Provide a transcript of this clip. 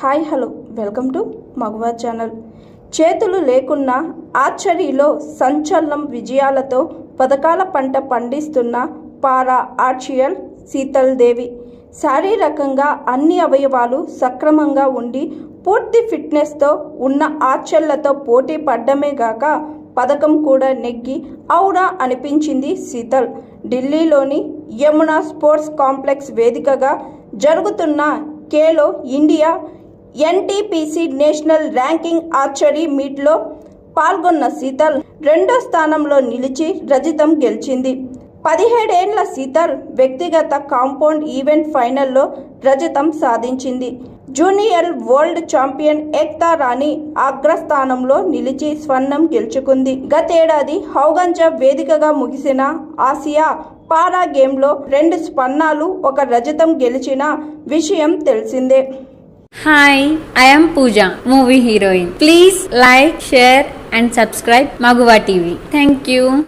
Hi hello welcome to Magava channel. చేతులు లేకున్నా ఆర్చరీలో సంచలనం విజయాలతో పథకాల పంట పండిస్తున్న పారా ఆర్చియర్ శీతల్ దేవి. శారీరకంగా అన్ని అవయవాలు సక్రమంగా ఉండి పూర్తి ఫిట్నెస్తో ఉన్న ఆర్చర్లతో పోటీ పడ్డమే గాక పథకం కూడా నెగ్గి ఔరా అనిపించింది శీతల్. ఢిల్లీలోని యమునా స్పోర్ట్స్ కాంప్లెక్స్ వేదికగా జరుగుతున్న Khelo India NTPC national ranking archery మీట్లో పాల్గొన్న శీతల్ రెండో స్థానంలో నిలిచి రజతం గెలిచింది. 17 ఏళ్ల శీతల్ వ్యక్తిగత కాంపౌండ్ ఈవెంట్ ఫైనల్లో రజతం సాధించింది. జూనియర్ వరల్డ్ ఛాంపియన్ ఏక్తా రాణి అగ్రస్థానంలో నిలిచి స్వర్ణం గెలుచుకుంది. గతేడాది హౌగంజా వేదికగా ముగిసిన ఆసియా పారా గేమ్లో 2 స్వర్ణాలు 1 రజతం గెలిచిన విషయం తెలిసిందే. Hi, I am Pooja, movie heroine. Please like, share and subscribe Maguva TV. Thank you.